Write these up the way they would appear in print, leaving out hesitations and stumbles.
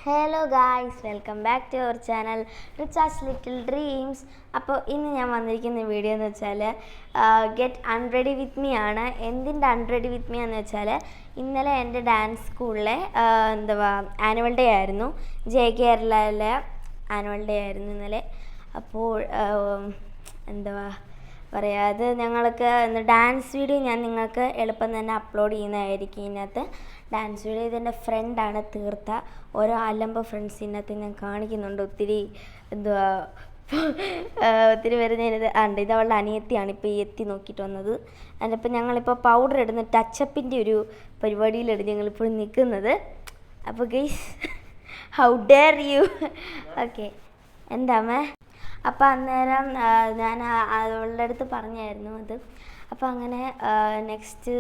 Hello guys, welcome back to our channel Richa's little dreams. അപ്പോൾ ഇന്ന് ഞാൻ വന്നിരിക്കുന്ന വീഡിയോ എന്ന് വെച്ചാൽ ഗെറ്റ് അൺറെഡി വിത്ത് മീ ആണ്. എന്തിൻ്റെ അൺറെഡി വിത്ത് മീ എന്ന് വെച്ചാൽ ഇന്നലെ എൻ്റെ ഡാൻസ് സ്കൂളിലെ ആനുവൽ ഡേ ആയിരുന്നു. കേരളയിലെ ആനുവൽ ഡേ ആയിരുന്നു ഇന്നലെ. അപ്പോൾ അത് ഞങ്ങൾക്ക് ഡാൻസ് വീഡിയോ ഞാൻ നിങ്ങൾക്ക് എളുപ്പം തന്നെ അപ്ലോഡ് ചെയ്യുന്നതായിരിക്കും. ഇതിനകത്ത് ഡാൻസ് വീഡിയോ ഇതെൻ്റെ ഫ്രണ്ടാണ് തീർത്ത ഓരോ അലമ്പ് ഫ്രണ്ട്സ് ഇതിനകത്ത് ഞാൻ കാണിക്കുന്നുണ്ട്. ഒത്തിരി പേര് ഞാനിത് ഇത് അവളുടെ അനിയത്തിയാണ് ഇപ്പോൾ ഈ എത്തി നോക്കിയിട്ട് വന്നത്. അതിനിപ്പോൾ ഞങ്ങളിപ്പോൾ പൗഡർ ഇടുന്ന ടച്ചപ്പിൻ്റെ ഒരു പരിപാടിയിലാണ് ഞങ്ങളിപ്പോൾ നിൽക്കുന്നത്. അപ്പോൾ guys, how dare you. Okay, എന്താമേ? അപ്പോൾ അന്നേരം ഞാൻ അവളുടെ അടുത്ത് പറഞ്ഞായിരുന്നു അത്. അപ്പോൾ അങ്ങനെ നെക്സ്റ്റ്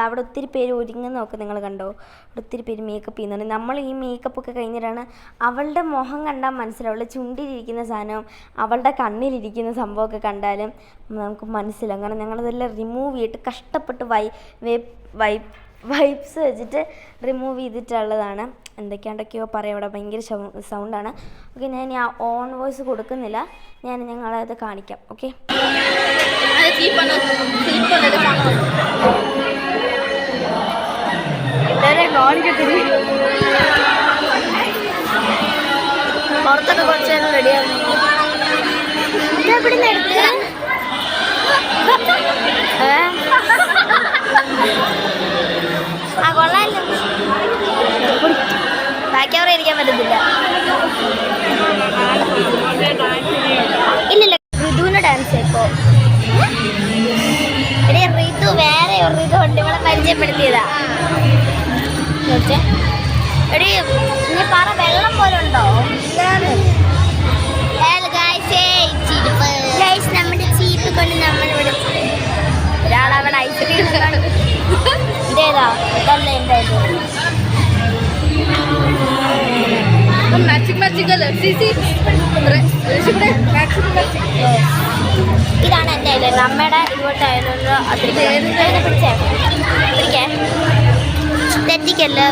അവിടെ ഒത്തിരി പേര് ഒരുങ്ങുന്നതൊക്കെ നിങ്ങൾ കണ്ടോ? അവിടെ ഒത്തിരി പേര് മേക്കപ്പ് ചെയ്യുന്നുണ്ട്. നമ്മൾ ഈ മേക്കപ്പൊക്കെ കഴിഞ്ഞിട്ടാണ് അവളുടെ മുഖം കണ്ടാൽ മനസ്സിലാവും. അവളുടെ ചുണ്ടിലിരിക്കുന്ന സാധനവും അവളുടെ കണ്ണിലിരിക്കുന്ന സംഭവമൊക്കെ കണ്ടാലും നമുക്ക് മനസ്സിലാവും. കാരണം ഞങ്ങളതെല്ലാം റിമൂവ് ചെയ്തിട്ട് കഷ്ടപ്പെട്ട് വൈപ്സ് വെച്ചിട്ട് റിമൂവ് ചെയ്തിട്ടുള്ളതാണ്. എന്തൊക്കെയോ പറയാം, അവിടെ ഭയങ്കര സൗണ്ടാണ്. ഓക്കെ, ഞാൻ ആ ഓൺ വോയിസ് കൊടുക്കുന്നില്ല, ഞങ്ങളത് കാണിക്കാം. ഓക്കെ, പുറത്തൊക്കെ കുറച്ച് നേരം റെഡിയാകുന്നു. കൊള്ളാമല്ലോ, ബാക്കി അവരെ ഇരിക്കാൻ പറ്റത്തില്ല. ഇല്ലില്ല, ഋതുവിന് ഡാൻസ് ഇപ്പോൾ. എടേ ഋതു, വേറെ ഒരു ഋതു ഉണ്ട്, ഇവളെ പരിചയപ്പെടുത്തിയതാ. എടീ നീ പറ, വെള്ളം പോലെ ഉണ്ടോ? നമ്മുടെ ചീപ്പ് കൊണ്ട് നമ്മളിവിടെ ഒരാളവിടെ ഐസ്ക്രീം ഇതേതാ ഇതല്ലേ എൻ്റെ ഇതാണ് എൻ്റെ അല്ലേ നമ്മുടെ ഇങ്ങോട്ടായാലും പിടിച്ചേ തെറ്റിക്കല്ലേ.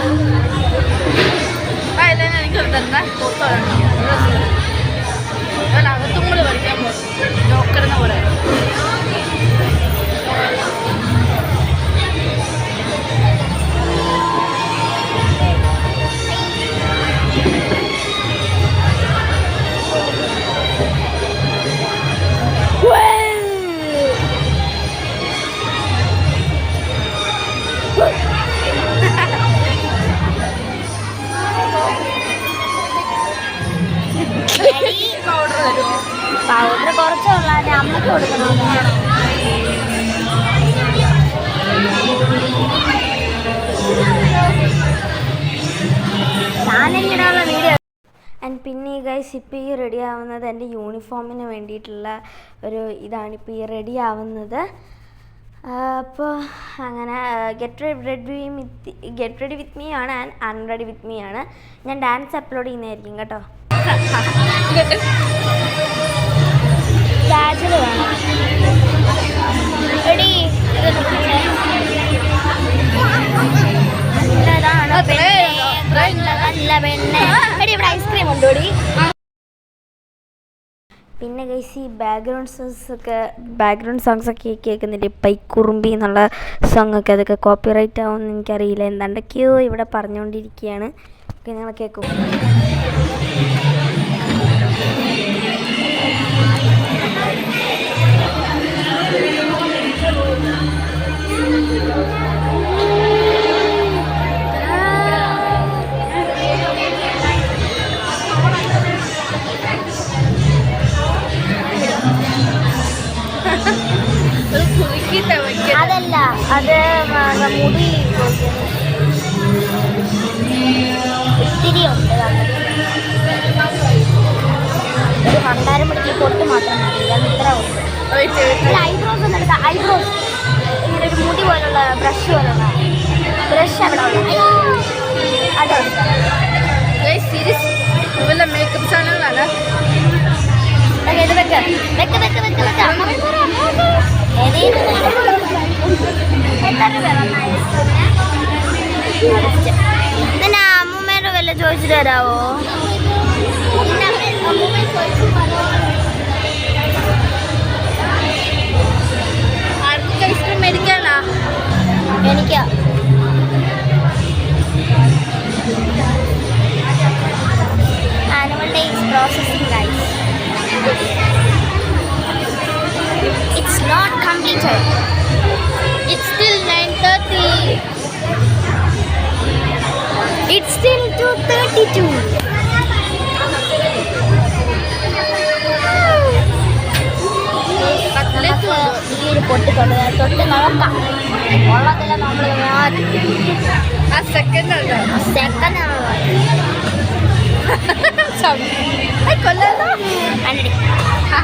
അകത്തുമ്പോൾ കളിക്കാൻ പോകും നോക്കുന്ന പോലെ. പൗഡർ കുറച്ചുള്ള അമ്മയ്ക്ക് കൊടുക്കണം. ഞാനിങ്ങനെയുള്ള വീഡിയോ. ആൻഡ് പിന്നെ ഈ ഗൈസ് ഇപ്പോൾ ഈ റെഡി ആവുന്നത് എൻ്റെ യൂണിഫോമിന് വേണ്ടിയിട്ടുള്ള ഒരു ഇതാണിപ്പോൾ ഈ റെഡി ആവുന്നത്. അപ്പോൾ അങ്ങനെ ഗെറ്റ് റെഡി വിത്ത് മീ ആണ് ആൻഡ് അൺറെഡി വിത്ത് മീ ആണ്. ഞാൻ ഡാൻസ് അപ്ലോഡ് ചെയ്യുന്നതായിരിക്കും കേട്ടോ. ഗാജൽ വേണം എടീ, എടി ഇവിടെ ഐസ്ക്രീം ഉണ്ടോ എടി? പിന്നെ ഗൈസ്, ഈ ബാക്ക്ഗ്രൗണ്ട് സോങ്സ് ഒക്കെ കേൾക്കുന്നില്ലേ, പൈക്കുറുമ്പി എന്നുള്ള സോങ്ങൊക്കെ, അതൊക്കെ കോപ്പിറൈറ്റ് ആവുമെന്ന് എനിക്കറിയില്ല. എന്താണ്ടൊക്കെയോ ഇവിടെ പറഞ്ഞുകൊണ്ടിരിക്കുകയാണ്. ഓക്കെ, ഞങ്ങൾ കേൾക്കും. അതല്ല, അത് മുടി ഇത്തിരി ഉണ്ട്. ഒരു ഭണ്ടാരം പിടിച്ച് പൊട്ട് മാത്രം മതി, അത് ഇത്ര ഉണ്ട്. ഐബ്രോസ് ഒന്ന് എടുക്കാം. ഐബ്രോസ് ഇങ്ങനെ ഒരു മുടി പോലുള്ള ബ്രഷ് പോലുള്ള ബ്രഷ് അവിടെ അതെ. മേക്കപ്പ് സാധനങ്ങളാണ്. അമ്മൂമ്മയുടെ വല്ല ചോദിച്ചിട്ട് തരാവോ? ആർക്കൊക്കെ ഐസ്ക്രീം മേടിക്കാനാ? എനിക്കാ. Animal day is processing, guys. It's not completed. It's still 9:30. It's still 2:32. ഈ ഒരു പൊട്ടി തൊട്ട് നോക്കാം. ഉള്ളതെല്ലാം നമ്മൾ സെക്കൻഡ്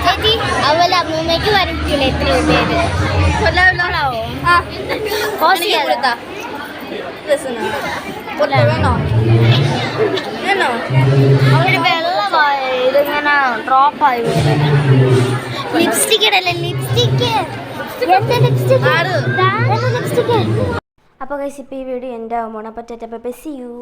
ചേച്ചി അതുപോലെ അമ്മൂമ്മയ്ക്ക് വരത്തില്ല എത്ര രൂപയത് വെള്ളമായി ഇതിങ്ങനെ ഡ്രോപ്പായി വരും. ലിപ്സ്റ്റിക് ഇടല്ലേ? ലിപ്സ്റ്റിക്ക് അപ്പോൾ ഗൈസ് ഇപ്പോൾ ഈ വീഡിയോ എൻ്റെ ആവുമ്പോൾ പറ്റാറ്റപ്പോൾ സി യു.